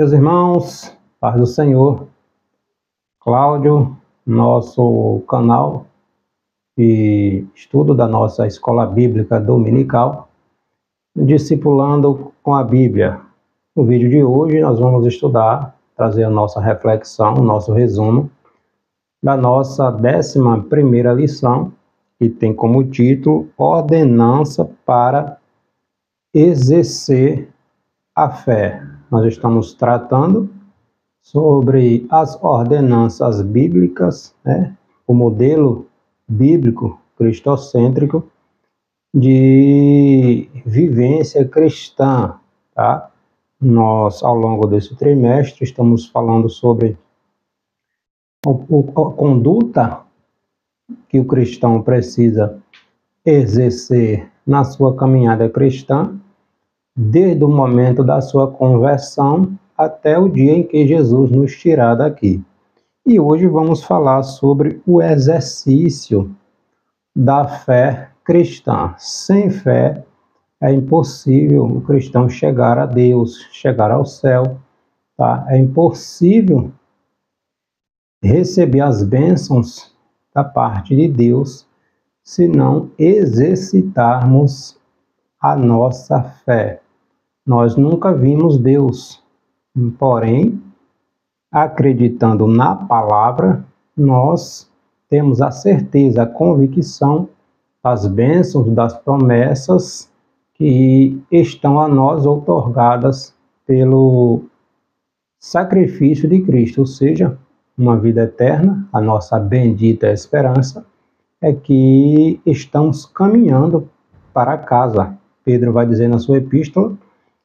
Meus irmãos, paz do Senhor, Cláudio, nosso canal de estudo da nossa Escola Bíblica Dominical, Discipulando com a Bíblia. No vídeo de hoje nós vamos estudar, trazer a nossa reflexão, o nosso resumo da nossa 11ª lição, que tem como título Ordenança para exercer a fé. Nós estamos tratando sobre as ordenanças bíblicas, o modelo bíblico cristocêntrico de vivência cristã, tá? Nós, ao longo desse trimestre, estamos falando sobre a conduta que o cristão precisa exercer na sua caminhada cristã, desde o momento da sua conversão até o dia em que Jesus nos tirar daqui. E hoje vamos falar sobre o exercício da fé cristã. Sem fé é impossível o cristão chegar a Deus, chegar ao céu, tá? É impossível receber as bênçãos da parte de Deus se não exercitarmos a nossa fé. Nós nunca vimos Deus, porém, acreditando na palavra, nós temos a certeza, a convicção das bênçãos, das promessas que estão a nós outorgadas pelo sacrifício de Cristo, ou seja, uma vida eterna. A nossa bendita esperança é que estamos caminhando para casa. Pedro vai dizer na sua epístola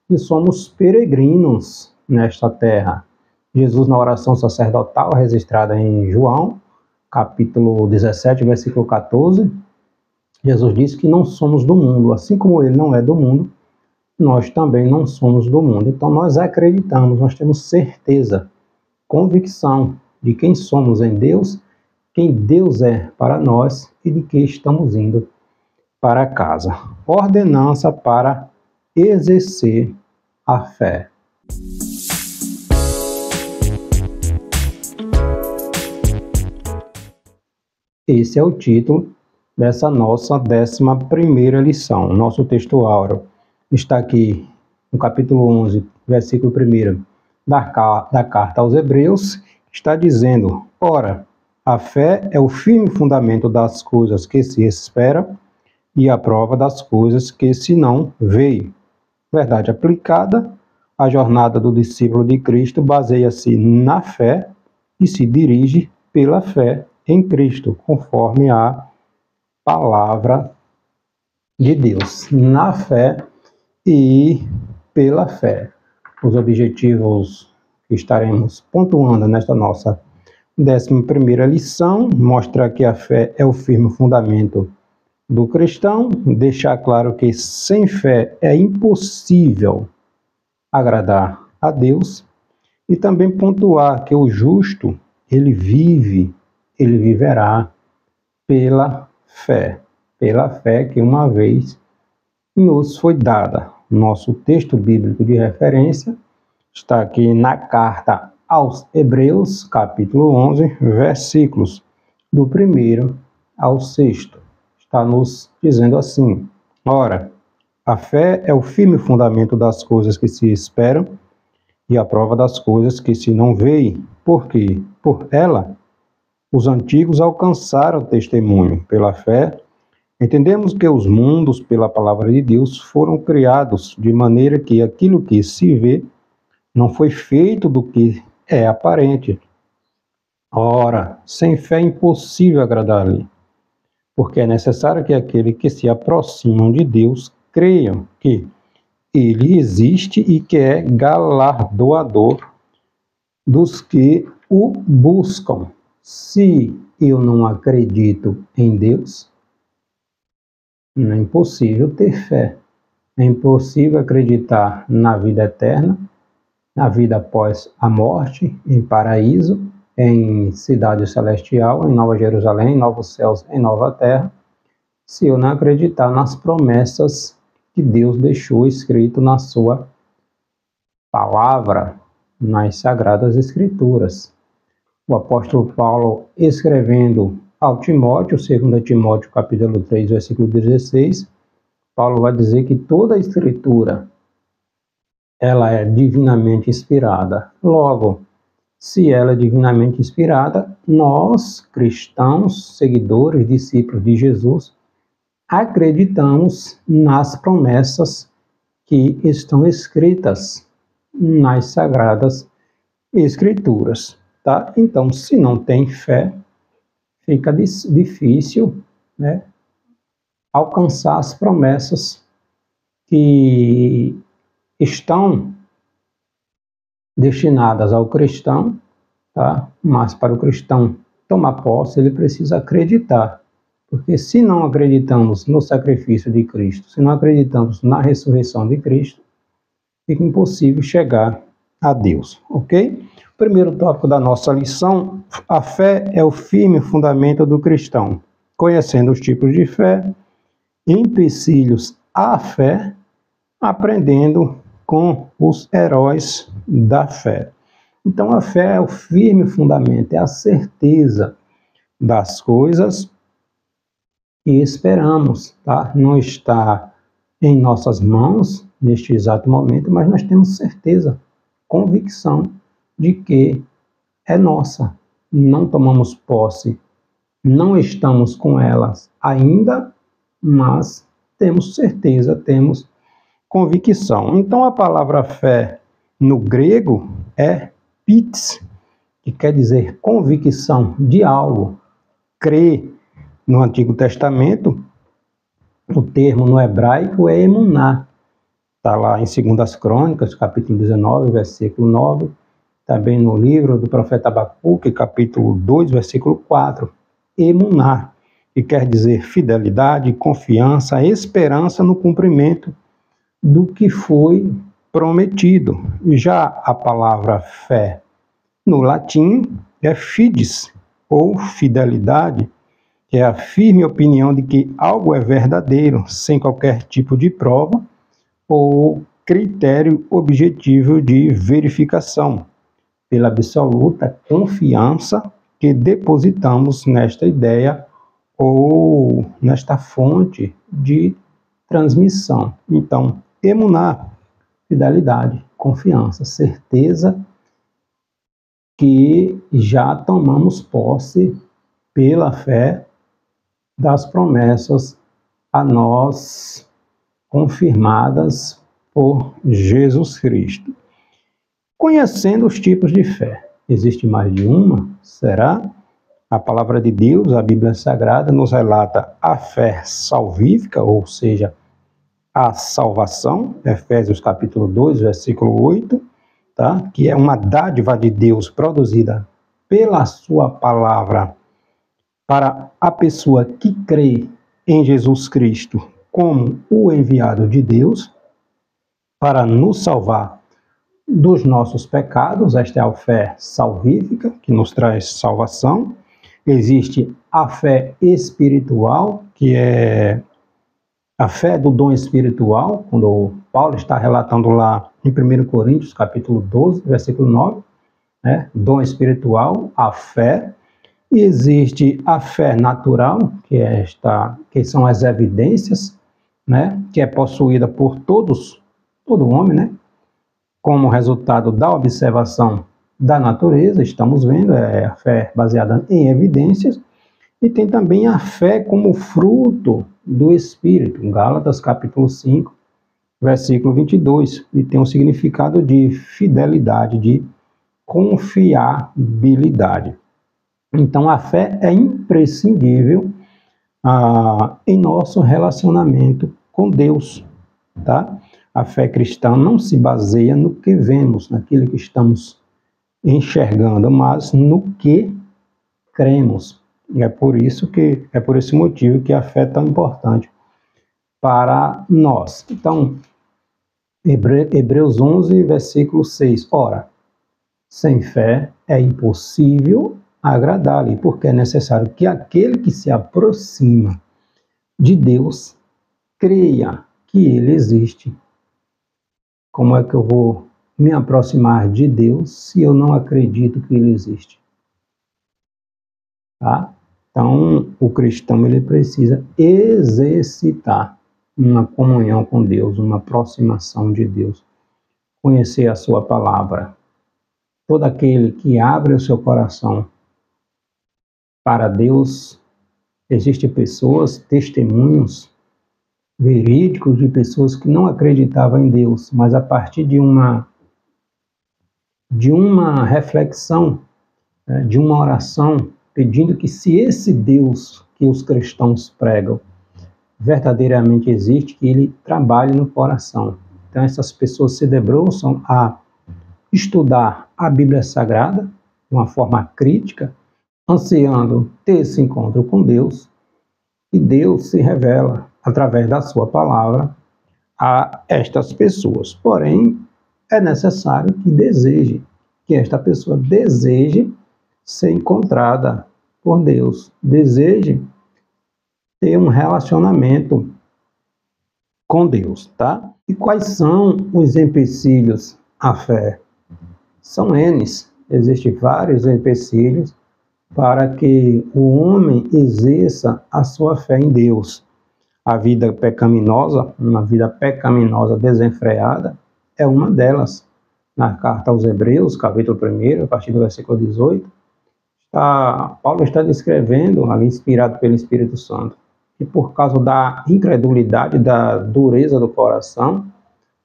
que somos peregrinos nesta terra. Jesus, na oração sacerdotal registrada em João, capítulo 17, versículo 14, Jesus disse que não somos do mundo, assim como ele não é do mundo, nós também não somos do mundo. Então nós acreditamos, nós temos certeza, convicção de quem somos em Deus, quem Deus é para nós e de que estamos indo para casa. Ordenança para exercer a fé. Esse é o título dessa nossa 11ª lição. Nosso texto áureo está aqui no capítulo 11, versículo 1 da carta aos Hebreus, está dizendo: ora, a fé é o firme fundamento das coisas que se espera e a prova das coisas que se não veem. Verdade aplicada, a jornada do discípulo de Cristo baseia-se na fé e se dirige pela fé em Cristo, conforme a palavra de Deus. Na fé e pela fé. Os objetivos que estaremos pontuando nesta nossa 11ª lição mostra que a fé é o firme fundamento do cristão, deixar claro que sem fé é impossível agradar a Deus, e também pontuar que o justo, ele viverá pela fé que uma vez nos foi dada. Nosso texto bíblico de referência está aqui na carta aos Hebreus, capítulo 11, versículos do 1º ao 6º. Está nos dizendo assim: ora, a fé é o firme fundamento das coisas que se esperam e a prova das coisas que se não veem, porque por ela os antigos alcançaram testemunho. Pela fé, entendemos que os mundos, pela palavra de Deus, foram criados, de maneira que aquilo que se vê não foi feito do que é aparente. Ora, sem fé é impossível agradar-lhe, porque é necessário que aquele que se aproximam de Deus creiam que ele existe e que é galardoador dos que o buscam. Se eu não acredito em Deus, é impossível ter fé. É impossível acreditar na vida eterna, na vida após a morte, em paraíso, em cidade celestial, em Nova Jerusalém, em novos céus, em nova terra, se eu não acreditar nas promessas que Deus deixou escrito na sua palavra. nas Sagradas Escrituras. O apóstolo Paulo, escrevendo ao Timóteo, 2 Timóteo capítulo 3, versículo 16, Paulo vai dizer que toda a Escritura ela é divinamente inspirada. Logo, se ela é divinamente inspirada, nós, cristãos, seguidores, discípulos de Jesus, acreditamos nas promessas que estão escritas nas Sagradas Escrituras, tá? Então, se não tem fé, fica difícil, né, alcançar as promessas que estão destinadas ao cristão, tá? Mas para o cristão tomar posse, ele precisa acreditar. Porque se não acreditamos no sacrifício de Cristo, se não acreditamos na ressurreição de Cristo, fica impossível chegar a Deus, ok? Primeiro tópico da nossa lição: a fé é o firme fundamento do cristão. Conhecendo os tipos de fé, empecilhos à fé, aprendendo com os heróis da fé. Então, a fé é o firme fundamento, é a certeza das coisas que esperamos, tá? Não está em nossas mãos neste exato momento, mas nós temos certeza, convicção de que é nossa. Não tomamos posse, não estamos com elas ainda, mas temos certeza, temos convicção. Então, a palavra fé no grego é pits, que quer dizer convicção de algo. Crer no Antigo Testamento, o termo no hebraico é emuná. Está lá em 2 Crônicas, capítulo 19, versículo 9. Também no livro do profeta Abacuque, capítulo 2, versículo 4. Emuná, que quer dizer fidelidade, confiança, esperança no cumprimento do que foi prometido. Já a palavra fé no latim é fides, ou fidelidade, que é a firme opinião de que algo é verdadeiro, sem qualquer tipo de prova ou critério objetivo de verificação, pela absoluta confiança que depositamos nesta ideia ou nesta fonte de transmissão. Então, emuná, fidelidade, confiança, certeza que já tomamos posse pela fé das promessas a nós confirmadas por Jesus Cristo. Conhecendo os tipos de fé, existe mais de uma? Será? A palavra de Deus, a Bíblia Sagrada, nos relata a fé salvífica, ou seja, a salvação, Efésios capítulo 2, versículo 8, tá? Que é uma dádiva de Deus produzida pela sua palavra para a pessoa que crê em Jesus Cristo como o enviado de Deus para nos salvar dos nossos pecados. Esta é a fé salvífica, que nos traz salvação. Existe a fé espiritual, que é a fé do dom espiritual, quando Paulo está relatando lá em 1 Coríntios, capítulo 12, versículo 9, né? Dom espiritual, a fé. E existe a fé natural, que são as evidências, né? Que é possuída por todo homem, né? Como resultado da observação da natureza, estamos vendo, é a fé baseada em evidências. E tem também a fé como fruto do Espírito, Gálatas capítulo 5, versículo 22, e tem um significado de fidelidade, de confiabilidade. Então, a fé é imprescindível em nosso relacionamento com Deus, tá? A fé cristã não se baseia no que vemos, naquilo que estamos enxergando, mas no que cremos. É por esse motivo que a fé é tão importante para nós. Então, Hebreus 11, versículo 6. Ora, sem fé é impossível agradar-lhe, porque é necessário que aquele que se aproxima de Deus creia que ele existe. Como é que eu vou me aproximar de Deus se eu não acredito que Ele existe? Tá? Então, o cristão ele precisa exercitar uma comunhão com Deus, uma aproximação de Deus, conhecer a sua palavra. Todo aquele que abre o seu coração para Deus, existem pessoas, testemunhos verídicos de pessoas que não acreditavam em Deus, mas a partir de uma reflexão, de uma oração, pedindo que se esse Deus que os cristãos pregam verdadeiramente existe, que ele trabalhe no coração. Então essas pessoas se debruçam a estudar a Bíblia Sagrada de uma forma crítica, ansiando ter esse encontro com Deus, e Deus se revela através da sua palavra a estas pessoas. Porém, é necessário que esta pessoa deseje ser encontrada por Deus, deseje ter um relacionamento com Deus, tá? E quais são os empecilhos à fé? São N's. Existem vários empecilhos para que o homem exerça a sua fé em Deus. A vida pecaminosa, uma vida pecaminosa desenfreada, é uma delas. Na carta aos Hebreus, capítulo 1, a partir do versículo 18, Paulo está descrevendo, ali inspirado pelo Espírito Santo, que por causa da incredulidade, da dureza do coração,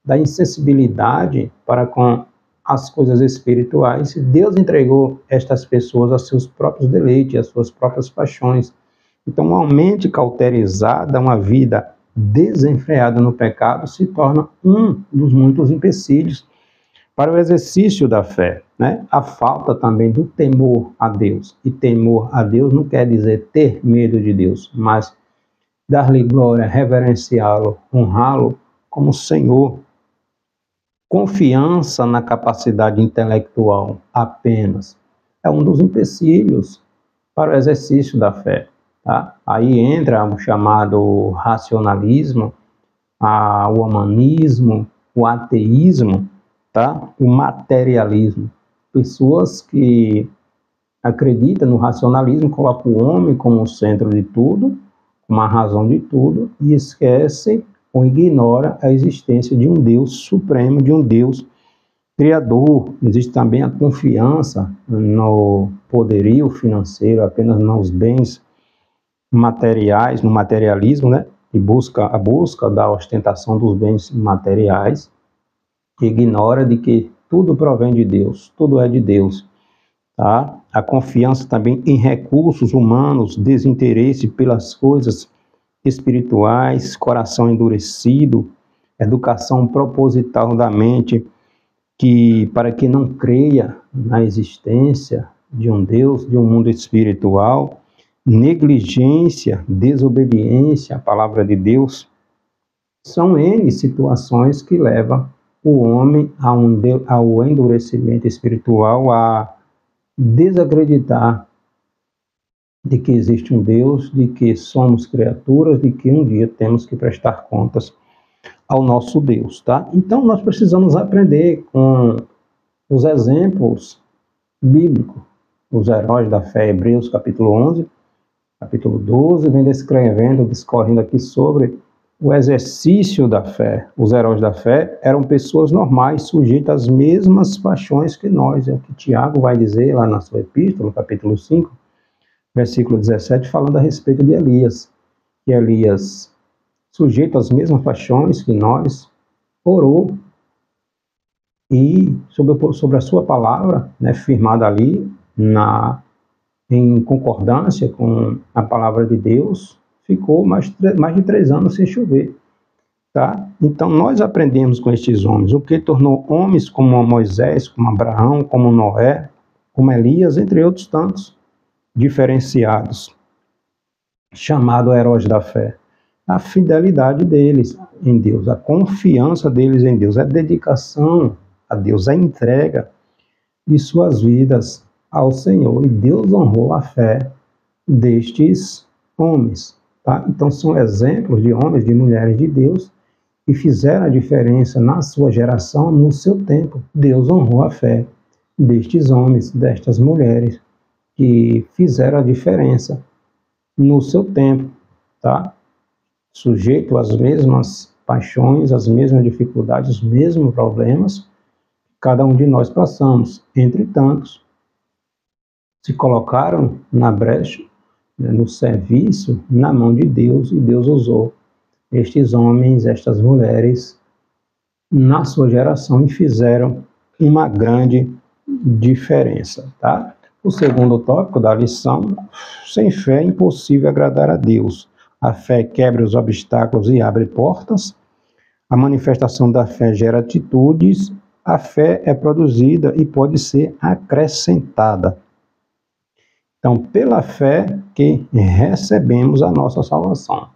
da insensibilidade para com as coisas espirituais, Deus entregou estas pessoas a seus próprios deleites, às suas próprias paixões. Então, uma mente cauterizada, uma vida desenfreada no pecado, se torna um dos muitos empecilhos para o exercício da fé, né? A falta também do temor a Deus. E temor a Deus não quer dizer ter medo de Deus, mas dar-lhe glória, reverenciá-lo, honrá-lo como Senhor. Confiança na capacidade intelectual apenas é um dos empecilhos para o exercício da fé. Tá? Aí entra o chamado racionalismo, o humanismo, o ateísmo, tá? O materialismo. Pessoas que acreditam no racionalismo, colocam o homem como o centro de tudo, como a razão de tudo, e esquecem ou ignoram a existência de um Deus supremo, de um Deus criador. Existe também a confiança no poderio financeiro, apenas nos bens materiais, no materialismo, né? E a busca da ostentação dos bens materiais, que ignora de que tudo provém de Deus, tudo é de Deus, tá? A confiança também em recursos humanos, desinteresse pelas coisas espirituais, coração endurecido, educação proposital da mente, para que não creia na existência de um Deus, de um mundo espiritual, negligência, desobediência à palavra de Deus, são N situações que levam o homem ao endurecimento espiritual, a desacreditar de que existe um Deus, de que somos criaturas, de que um dia temos que prestar contas ao nosso Deus, tá? Então nós precisamos aprender com os exemplos bíblicos, os heróis da fé, Hebreus capítulo 11, capítulo 12, vem discorrendo aqui sobre o exercício da fé. Os heróis da fé eram pessoas normais, sujeitas às mesmas paixões que nós. É o que Tiago vai dizer lá na sua epístola, capítulo 5, versículo 17, falando a respeito de Elias. Que Elias, sujeito às mesmas paixões que nós, orou e sobre a sua palavra, né, firmada ali em concordância com a palavra de Deus, ficou mais de 3 anos sem chover. Tá? Então nós aprendemos com estes homens, o que tornou homens como Moisés, como Abraão, como Noé, como Elias, entre outros tantos, diferenciados, chamados heróis da fé. A fidelidade deles em Deus, a confiança deles em Deus, a dedicação a Deus, a entrega de suas vidas ao Senhor. E Deus honrou a fé destes homens. Tá? Então são exemplos de homens, de mulheres de Deus, e fizeram a diferença na sua geração, no seu tempo. Deus honrou a fé destes homens, destas mulheres, que fizeram a diferença no seu tempo, tá? Sujeito às mesmas paixões, às mesmas dificuldades, os mesmos problemas, cada um de nós passamos. Entretanto, se colocaram na brecha, né, no serviço, na mão de Deus, e Deus usou estes homens, estas mulheres, na sua geração, e fizeram uma grande diferença, tá? O segundo tópico da lição: sem fé é impossível agradar a Deus. A fé quebra os obstáculos e abre portas. A manifestação da fé gera atitudes. A fé é produzida e pode ser acrescentada. Então, pela fé que recebemos a nossa salvação.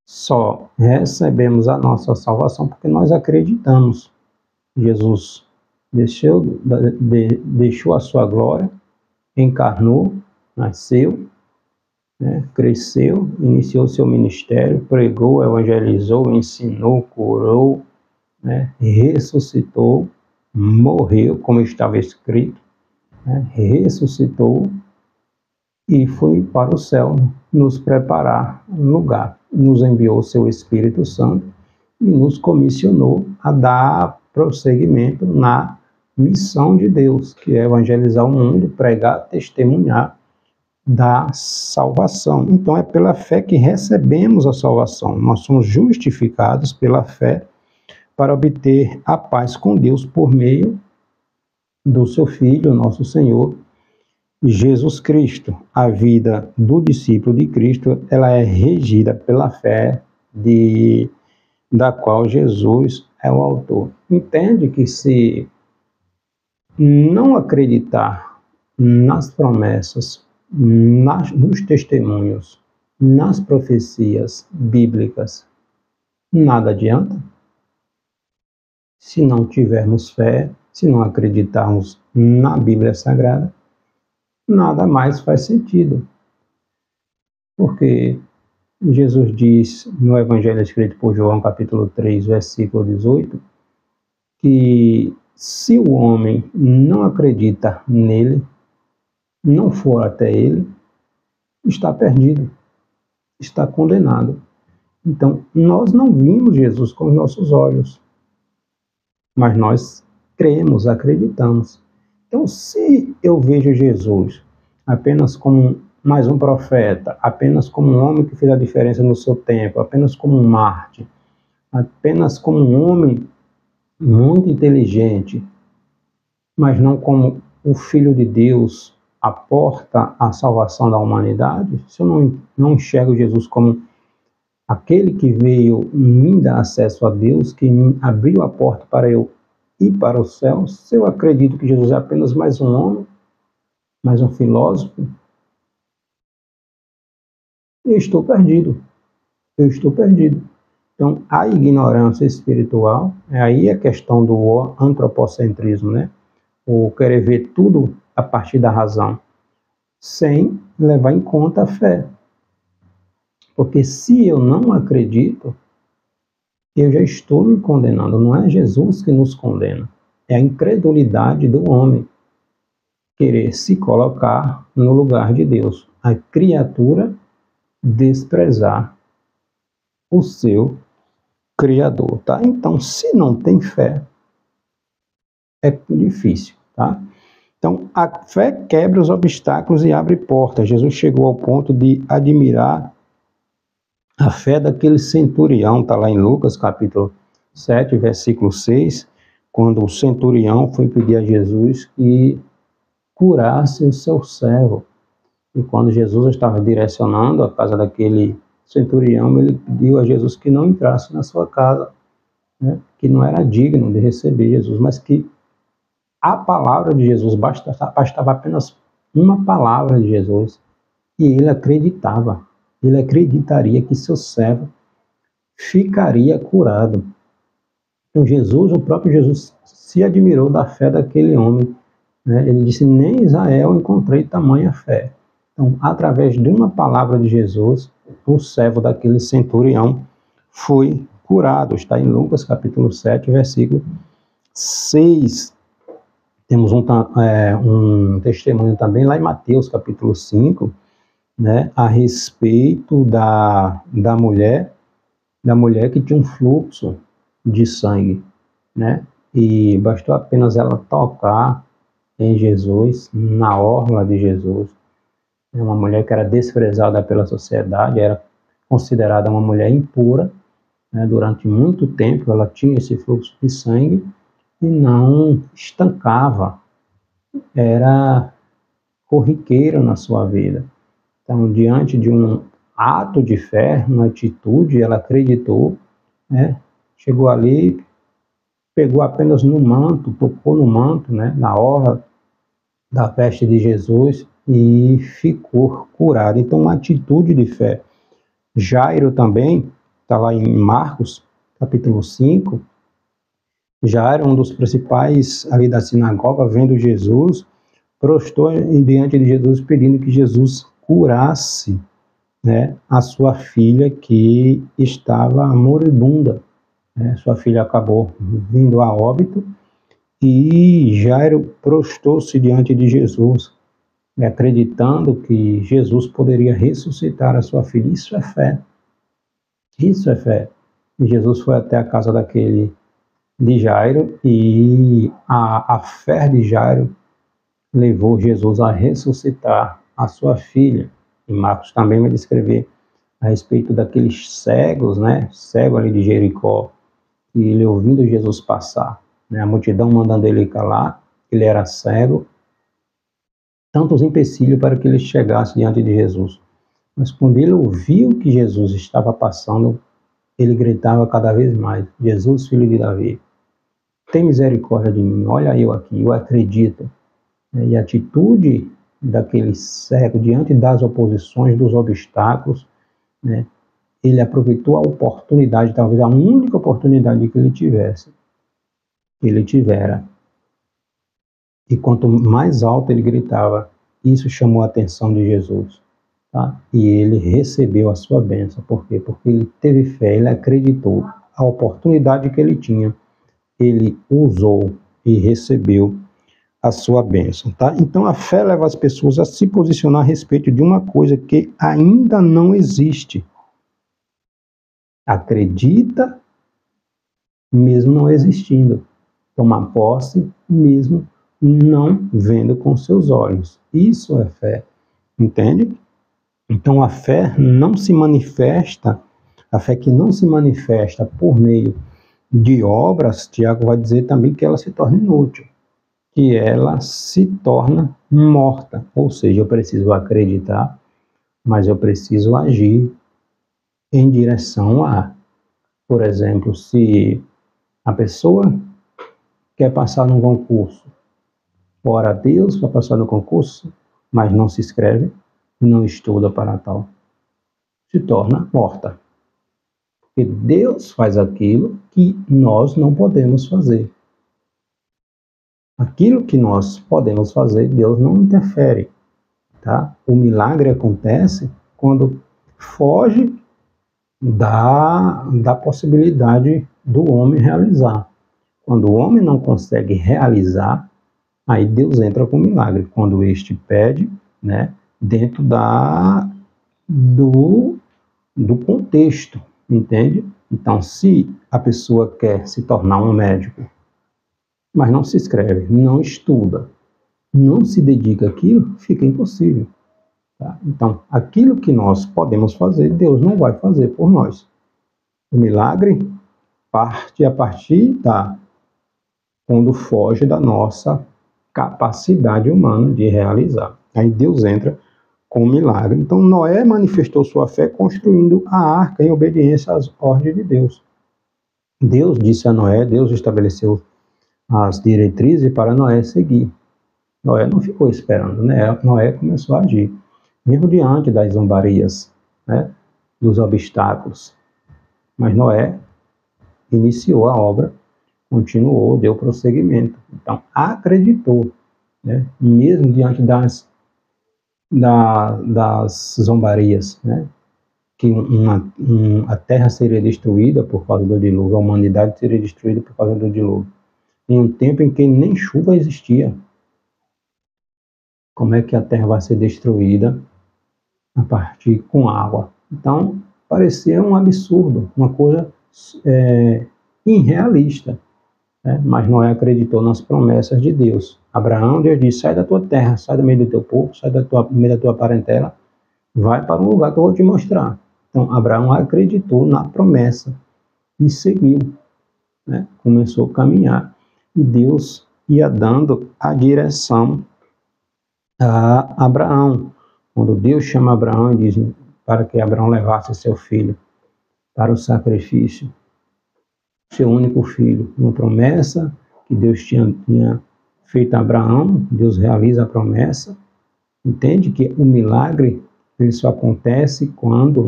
Só recebemos a nossa salvação porque nós acreditamos. Jesus deixou a sua glória, encarnou, nasceu, né, cresceu, iniciou seu ministério, pregou, evangelizou, ensinou, curou, né, ressuscitou, morreu, como estava escrito, né, ressuscitou e foi para o céu nos preparar lugar. Nos enviou seu Espírito Santo e nos comissionou a dar prosseguimento na missão de Deus, que é evangelizar o mundo, pregar, testemunhar da salvação. Então é pela fé que recebemos a salvação. Nós somos justificados pela fé para obter a paz com Deus por meio do seu Filho, nosso Senhor, Jesus Cristo. A vida do discípulo de Cristo, ela é regida pela fé da qual Jesus é o autor. Entende que se não acreditar nas promessas, nos testemunhos, nas profecias bíblicas, nada adianta? Se não tivermos fé, se não acreditarmos na Bíblia Sagrada, nada mais faz sentido. Porque Jesus diz no Evangelho escrito por João, capítulo 3, versículo 18, que se o homem não acredita nele, não for até ele, está perdido, está condenado. Então, nós não vimos Jesus com os nossos olhos, mas nós cremos, acreditamos. Então, se eu vejo Jesus apenas como mais um profeta, apenas como um homem que fez a diferença no seu tempo, apenas como um mártir, apenas como um homem muito inteligente, mas não como o Filho de Deus, a porta à salvação da humanidade, se eu não enxergo Jesus como aquele que veio me dar acesso a Deus, que me abriu a porta para eu ir para o céu, se eu acredito que Jesus é apenas mais um homem, mais um filósofo, eu estou perdido. Eu estou perdido. Então, a ignorância espiritual, é aí a questão do antropocentrismo, né? O querer ver tudo a partir da razão, sem levar em conta a fé. Porque se eu não acredito, eu já estou me condenando. Não é Jesus que nos condena, é a incredulidade do homem querer se colocar no lugar de Deus. A criatura desprezar o seu Criador, tá? Então, se não tem fé, é difícil, tá? Então, a fé quebra os obstáculos e abre portas. Jesus chegou ao ponto de admirar a fé daquele centurião, está lá em Lucas, capítulo 7, versículo 6, quando o centurião foi pedir a Jesus que curasse o seu servo. E quando Jesus estava direcionando a casa daquele centurião, ele pediu a Jesus que não entrasse na sua casa, né? Que não era digno de receber Jesus, mas que a palavra de Jesus, bastava apenas uma palavra de Jesus, e ele acreditava, ele acreditaria que seu servo ficaria curado. Então Jesus, o próprio Jesus, se admirou da fé daquele homem, né? Ele disse, nem em Israel encontrei tamanha fé. Então, através de uma palavra de Jesus, o servo daquele centurião foi curado. Está em Lucas capítulo 7, versículo 6. Temos um testemunho também lá em Mateus capítulo 5, né, a respeito da mulher que tinha um fluxo de sangue, né, e bastou apenas ela tocar em Jesus, na orla de Jesus. É uma mulher que era desprezada pela sociedade, era considerada uma mulher impura, né, durante muito tempo ela tinha esse fluxo de sangue e não estancava, era corriqueiro na sua vida. Então, diante de um ato de fé, uma atitude, ela acreditou, né? Chegou ali, pegou apenas no manto, tocou no manto, né? Na orla da veste de Jesus e ficou curada. Então, uma atitude de fé. Jairo também, está lá em Marcos, capítulo 5, Jairo, um dos principais ali da sinagoga, vendo Jesus, prostrou diante de Jesus, pedindo que Jesus curasse, né, a sua filha que estava moribunda. Né? Sua filha acabou vindo a óbito e Jairo prostrou-se diante de Jesus, acreditando que Jesus poderia ressuscitar a sua filha. Isso é fé. Isso é fé. E Jesus foi até a casa de Jairo e a fé de Jairo levou Jesus a ressuscitar a sua filha. E Marcos também vai descrever a respeito daqueles cegos, né? Cego ali de Jericó, e ele ouvindo Jesus passar, né? A multidão mandando ele calar, ele era cego, tantos empecilhos para que ele chegasse diante de Jesus. Mas quando ele ouviu que Jesus estava passando, ele gritava cada vez mais: Jesus, filho de Davi, tem misericórdia de mim, olha eu aqui, eu acredito. E a atitude daquele cego diante das oposições, dos obstáculos, né? Ele aproveitou a oportunidade, talvez a única oportunidade que ele tivera. E quanto mais alto ele gritava, isso chamou a atenção de Jesus. Tá? E ele recebeu a sua bênção. Por quê? Porque ele teve fé, ele acreditou. A oportunidade que ele tinha, ele usou e recebeu a sua bênção. Tá? Então a fé leva as pessoas a se posicionar a respeito de uma coisa que ainda não existe. Acredita, mesmo não existindo. Toma posse, mesmo não vendo com seus olhos. Isso é fé, entende? Então a fé não se manifesta, a fé que não se manifesta por meio de obras, Tiago vai dizer também que ela se torna inútil, que ela se torna morta. Ou seja, eu preciso acreditar, mas eu preciso agir em direção a. Por exemplo, se a pessoa quer passar num concurso, ora a Deus para passar no concurso, mas não se inscreve, não estuda para tal, se torna morta. Porque Deus faz aquilo que nós não podemos fazer. Aquilo que nós podemos fazer, Deus não interfere. Tá? O milagre acontece quando foge da possibilidade do homem realizar. Quando o homem não consegue realizar, aí Deus entra com o milagre. Quando este pede, né, dentro do contexto, entende? Então, se a pessoa quer se tornar um médico, mas não se inscreve, não estuda, não se dedica àquilo, fica impossível. Tá? Então, aquilo que nós podemos fazer, Deus não vai fazer por nós. O milagre parte a partir quando foge da nossa capacidade humana de realizar. Aí Deus entra com o milagre. Então, Noé manifestou sua fé construindo a arca em obediência às ordens de Deus. Deus disse a Noé, Deus estabeleceu as diretrizes para Noé seguir. Noé não ficou esperando, né? Noé começou a agir, mesmo diante das zombarias, né? Dos obstáculos. Mas Noé iniciou a obra, continuou, deu prosseguimento. Então, acreditou, né? Mesmo diante das zombarias, né? que a terra seria destruída por causa do dilúvio, a humanidade seria destruída por causa do dilúvio, em um tempo em que nem chuva existia. Como é que a terra vai ser destruída a partir com água? Então, parecia um absurdo, uma coisa irrealista. Mas Noé acreditou nas promessas de Deus. Abraão, Deus disse: sai da tua terra, sai do meio do teu povo, sai do meio da tua parentela, vai para um lugar que eu vou te mostrar. Então, Abraão acreditou na promessa e seguiu, começou a caminhar. E Deus ia dando a direção a Abraão. Quando Deus chama Abraão e diz para que Abraão levasse seu filho para o sacrifício, seu único filho, uma promessa que Deus tinha feito a Abraão, Deus realiza a promessa. Entende que o milagre ele só acontece quando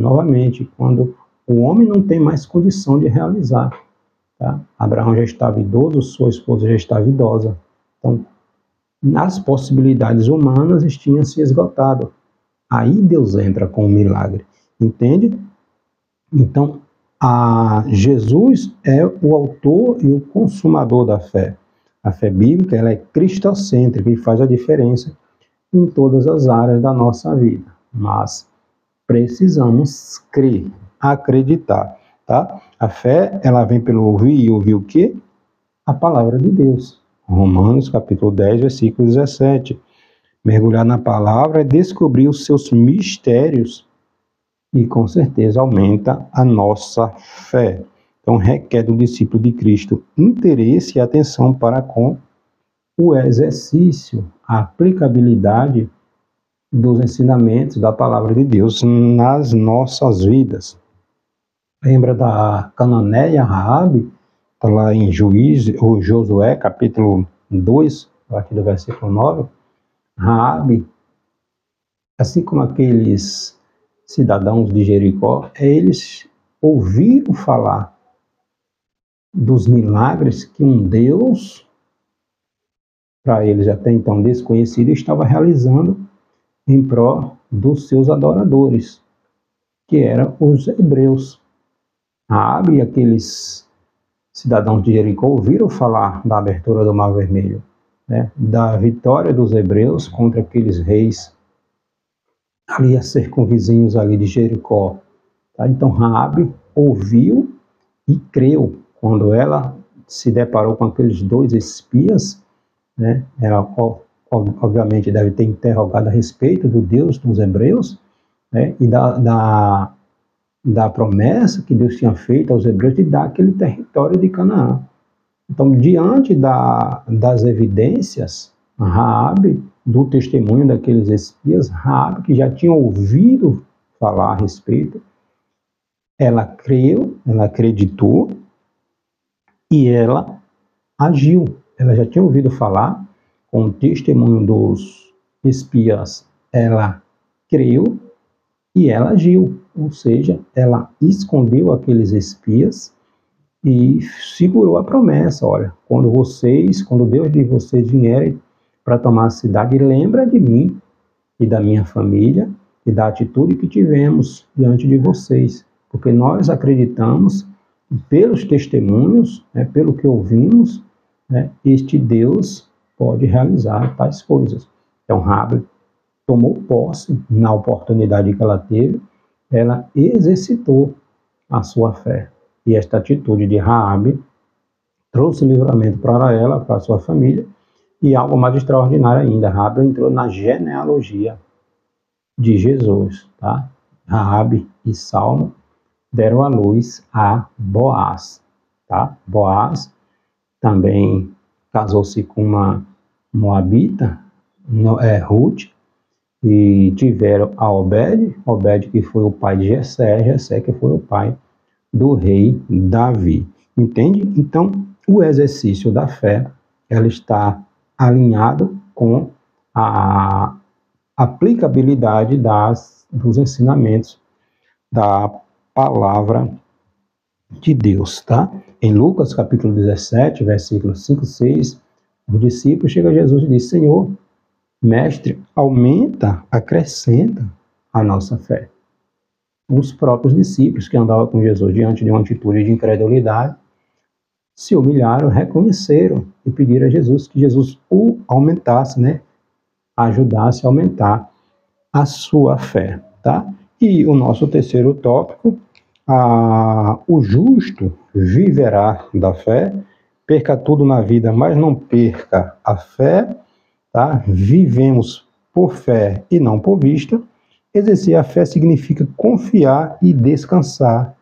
o homem não tem mais condição de realizar. Tá? Abraão já estava idoso, sua esposa já estava idosa. Então, as possibilidades humanas tinham se esgotado. Aí Deus entra com o milagre. Entende? Então, Jesus é o autor e o consumador da fé. A fé bíblica ela é cristocêntrica e faz a diferença em todas as áreas da nossa vida. Mas precisamos crer, acreditar. Tá? A fé ela vem pelo ouvir e ouvir o quê? A palavra de Deus. Romanos capítulo 10, versículo 17. Mergulhar na palavra é descobrir os seus mistérios e com certeza aumenta a nossa fé. Então requer do discípulo de Cristo interesse e atenção para com o exercício, a aplicabilidade dos ensinamentos da palavra de Deus nas nossas vidas. Lembra da cananeia Raabe? Está lá em Josué, capítulo 2, a partir do versículo 9. Raabe, assim como aqueles cidadãos de Jericó, eles ouviram falar dos milagres que um Deus, para eles até então desconhecido, estava realizando em prol dos seus adoradores, que eram os hebreus. Raabe e aqueles cidadãos de Jericó ouviram falar da abertura do Mar Vermelho, da vitória dos hebreus contra aqueles reis ali circunvizinhos ali de Jericó. Tá? Então Raabe ouviu e creu. Quando ela se deparou com aqueles dois espias, ela obviamente deve ter interrogado a respeito do Deus dos hebreus, e da promessa que Deus tinha feito aos hebreus de dar aquele território de Canaã. Então, diante das evidências, Raabe, do testemunho daqueles espias, Raabe, que já tinha ouvido falar a respeito, ela creu, ela acreditou e ela agiu. Ela já tinha ouvido falar, com o testemunho dos espias, ela creu e ela agiu. Ou seja, ela escondeu aqueles espias e segurou a promessa. Olha, quando Deus de vocês vierem para tomar a cidade, lembra de mim e da minha família e da atitude que tivemos diante de vocês, porque nós acreditamos, pelos testemunhos, pelo que ouvimos, este Deus pode realizar tais coisas. Então, Raabe tomou posse na oportunidade que ela teve, ela exercitou a sua fé. E esta atitude de Raabe trouxe livramento para ela, para a sua família, e algo mais extraordinário ainda, Raabe entrou na genealogia de Jesus. Tá? Raabe e Salmo deram à luz a Boaz. Tá? Boaz também casou-se com uma moabita, Ruth, e tiveram a Obed que foi o pai de Jessé que foi o pai do rei Davi. Entende? Então, o exercício da fé, ela está alinhado com a aplicabilidade dos ensinamentos da palavra de Deus, tá? Em Lucas, capítulo 17, versículos 5 e 6, os discípulos chegam a Jesus e dizem: Senhor, Mestre, aumenta, acrescenta a nossa fé. os próprios discípulos que andavam com Jesus diante de uma atitude de incredulidade, se humilharam, reconheceram e pediram a Jesus que Jesus o aumentasse, né? Ajudasse a aumentar a sua fé, tá? E o nosso terceiro tópico, o justo viverá da fé, perca tudo na vida, mas não perca a fé, tá? Vivemos por fé e não por vista. Exercer a fé significa confiar e descansar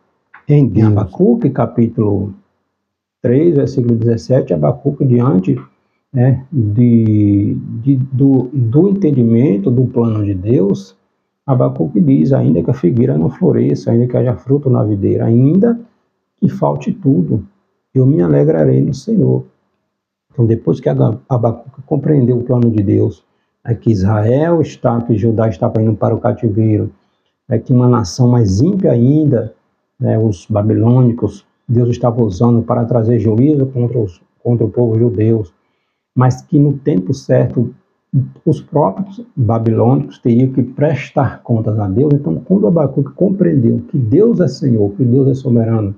em Deus. Em Abacuque, capítulo 3, versículo 17, Abacuque, diante, né, do entendimento do plano de Deus, Abacuque diz: ainda que a figueira não floresça, ainda que haja fruto na videira, ainda que falte tudo, eu me alegrarei no Senhor. Então, depois que Abacuque compreendeu o plano de Deus, que Israel está, que Judá estava indo para o cativeiro, que uma nação mais ímpia ainda, né, os babilônicos, Deus estava usando para trazer juízo contra o povo judeu, mas que no tempo certo os próprios babilônicos teriam que prestar contas a Deus. Então, quando Abacuque compreendeu que Deus é Senhor, que Deus é soberano,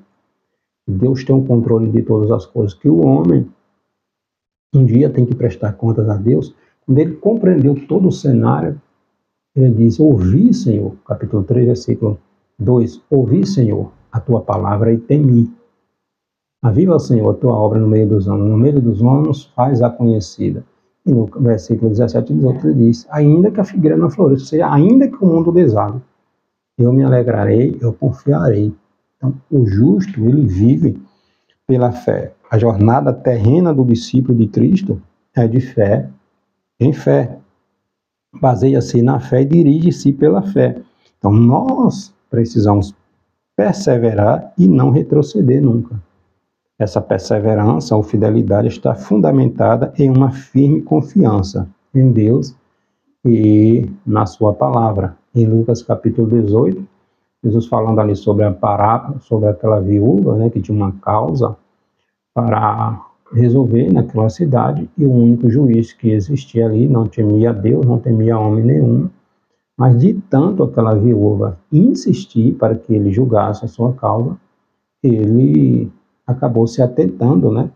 que Deus tem o controle de todas as coisas, que o homem um dia tem que prestar contas a Deus, quando ele compreendeu todo o cenário, ele diz: ouvi, Senhor, capítulo 3, versículo 2, ouvi, Senhor, a tua palavra e temi. Aviva, Senhor, a tua obra no meio dos anos faz-a conhecida. E no versículo 17 ele diz: ainda que a figueira não floresça, ou seja, ainda que o mundo desabe, eu me alegrarei, eu confiarei. Então, o justo, ele vive pela fé. A jornada terrena do discípulo de Cristo é de fé em fé. Baseia-se na fé e dirige-se pela fé. Então, nós precisamos perseverar e não retroceder nunca. Essa perseverança ou fidelidade está fundamentada em uma firme confiança em Deus e na sua palavra. Em Lucas capítulo 18, Jesus falando ali sobre a parábola, sobre aquela viúva, né, que tinha uma causa para resolver naquela cidade, e o único juiz que existia ali não temia Deus, não temia homem nenhum, mas de tanto aquela viúva insistir para que ele julgasse a sua causa, ele acabou se atentando, né,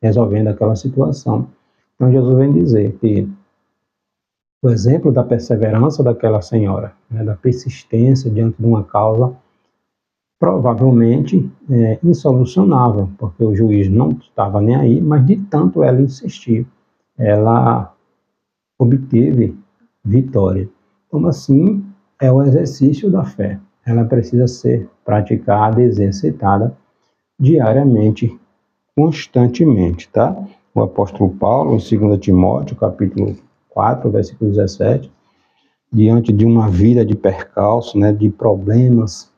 resolvendo aquela situação. Então Jesus vem dizer que o exemplo da perseverança daquela senhora, né, da persistência diante de uma causa provavelmente insolucionável, porque o juiz não estava nem aí, mas de tanto ela insistir, ela obteve vitória. Então, assim, é o exercício da fé. Ela precisa ser praticada, exercitada diariamente, constantemente, tá? O apóstolo Paulo, em 2 Timóteo, capítulo 4, versículo 17, diante de uma vida de percalço, né, de problemas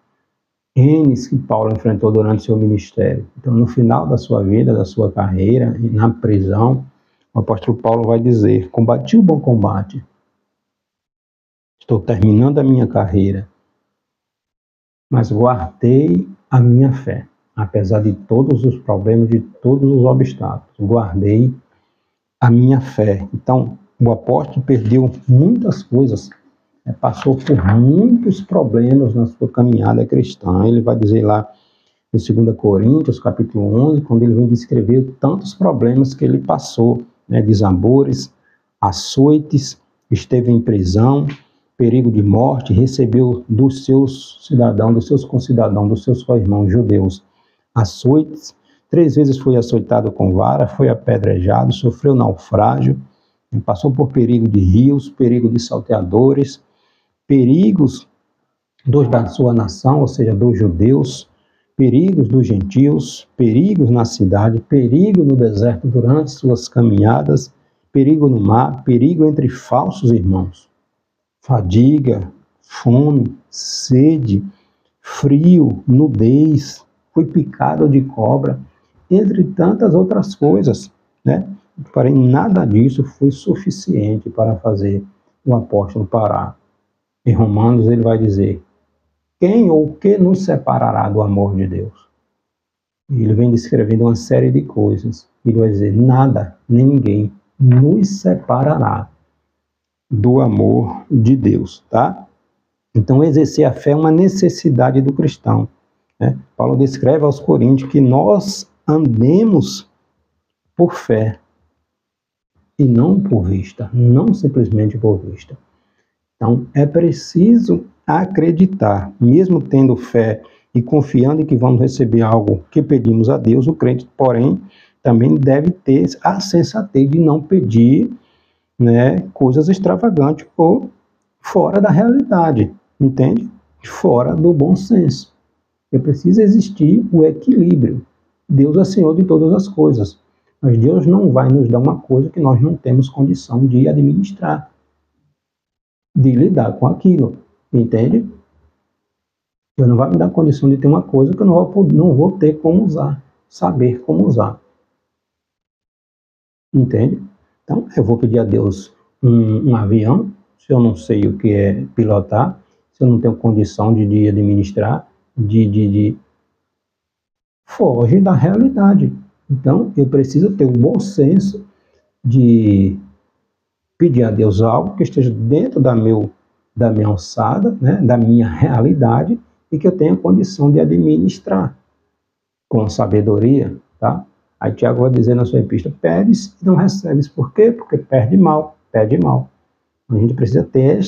N que Paulo enfrentou durante seu ministério. Então, no final da sua vida, da sua carreira, na prisão, o apóstolo Paulo vai dizer: combati o bom combate, estou terminando a minha carreira, mas guardei a minha fé. Apesar de todos os problemas, de todos os obstáculos, guardei a minha fé. Então, o apóstolo perdeu muitas coisas, passou por muitos problemas na sua caminhada cristã. Ele vai dizer lá em 2 Coríntios, capítulo 11, quando ele vem descrever tantos problemas que ele passou, né, desabores, açoites, esteve em prisão, perigo de morte, recebeu dos seus cidadãos, dos seus concidadãos, dos seus co-irmãos judeus, açoites, 3 vezes foi açoitado com vara, foi apedrejado, sofreu naufrágio, passou por perigo de rios, perigo de salteadores, perigos da sua nação, ou seja, dos judeus, perigos dos gentios, perigos na cidade, perigo no deserto durante suas caminhadas, perigo no mar, perigo entre falsos irmãos, fadiga, fome, sede, frio, nudez, foi picado de cobra, entre tantas outras coisas, né? Porém, nada disso foi suficiente para fazer o apóstolo parar. Em Romanos ele vai dizer: quem ou o que nos separará do amor de Deus? E ele vem descrevendo uma série de coisas. Ele vai dizer: nada, nem ninguém nos separará do amor de Deus, tá? Então, exercer a fé é uma necessidade do cristão, né? Paulo descreve aos Coríntios que nós andemos por fé e não por vista, não simplesmente por vista. Então, é preciso acreditar, mesmo tendo fé e confiando em que vamos receber algo que pedimos a Deus, o crente, porém, também deve ter a sensatez de não pedir, né, coisas extravagantes ou fora da realidade, entende? Fora do bom senso. Precisa existir o equilíbrio. Deus é Senhor de todas as coisas, mas Deus não vai nos dar uma coisa que nós não temos condição de administrar, de lidar com aquilo, entende? Deus não vai me dar condição de ter uma coisa que eu não vou ter como usar, saber como usar, entende? Então, eu vou pedir a Deus um avião, se eu não sei o que é pilotar, se eu não tenho condição de administrar, foge da realidade. Então, eu preciso ter um bom senso de pedir a Deus algo que esteja dentro da minha alçada, né, da minha realidade, e que eu tenha condição de administrar com sabedoria, tá? Aí Tiago vai dizer na sua epístola, pedes e não recebes. Por quê? Porque pede mal. A gente precisa ter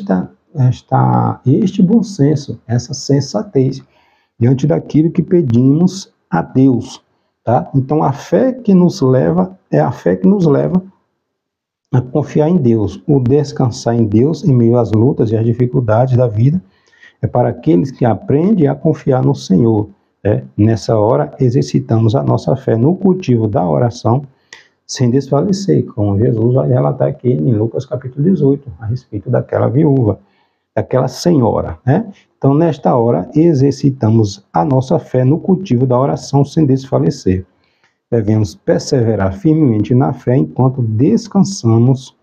este bom senso, essa sensatez diante daquilo que pedimos a Deus, tá? Então a fé que nos leva a confiar em Deus, o descansar em Deus em meio às lutas e às dificuldades da vida, é para aqueles que aprendem a confiar no Senhor. Nessa hora, exercitamos a nossa fé no cultivo da oração, sem desfalecer, como Jesus vai relatar aqui em Lucas capítulo 18, a respeito daquela viúva, daquela senhora, né? Então, nesta hora, exercitamos a nossa fé no cultivo da oração sem desfalecer. Devemos perseverar firmemente na fé enquanto descansamos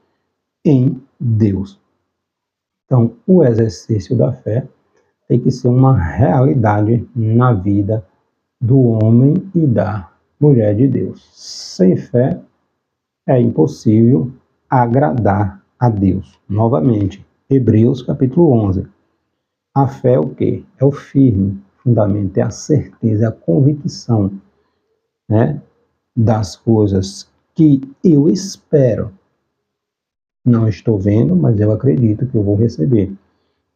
em Deus. Então, o exercício da fé tem que ser uma realidade na vida do homem e da mulher de Deus. Sem fé, é impossível agradar a Deus. Novamente, Hebreus capítulo 11. A fé é o quê? É o firme fundamento, é a certeza, é a convicção, né, das coisas que eu espero. Não estou vendo, mas eu acredito que eu vou receber,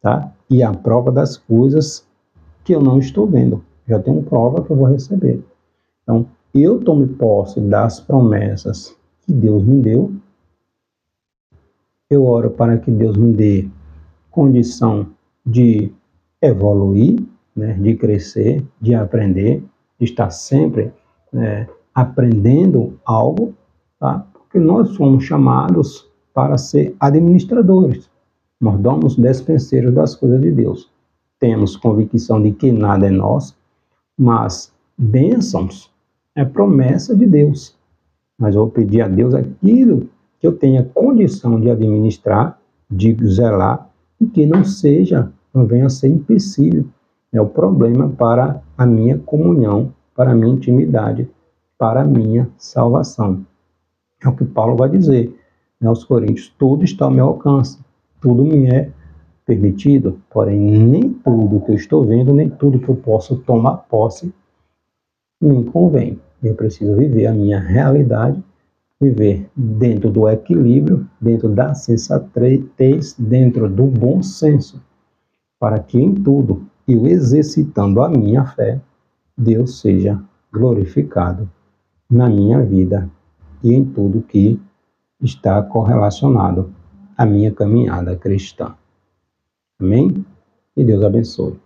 tá? E a prova das coisas que eu não estou vendo. Já tenho prova que eu vou receber. Então, eu tomo posse das promessas que Deus me deu. Eu oro para que Deus me dê condição de evoluir, né, de crescer, de aprender, de estar sempre aprendendo algo, tá? Porque nós somos chamados para ser administradores, mordomos despenseiros das coisas de Deus. Temos convicção de que nada é nosso, mas bênçãos é promessa de Deus. Mas eu vou pedir a Deus aquilo que eu tenha condição de administrar, de zelar, e que não venha a ser empecilho. É o problema para a minha comunhão, para a minha intimidade, para a minha salvação. É o que Paulo vai dizer, né, aos Coríntios: tudo está ao meu alcance, tudo me é permitido, porém nem tudo que eu estou vendo, nem tudo que eu posso tomar posse me convém. Eu preciso viver a minha realidade, viver dentro do equilíbrio, dentro da sensatez, dentro do bom senso, para que em tudo, eu exercitando a minha fé, Deus seja glorificado na minha vida e em tudo que está correlacionado à minha caminhada cristã. Amém? E Deus abençoe.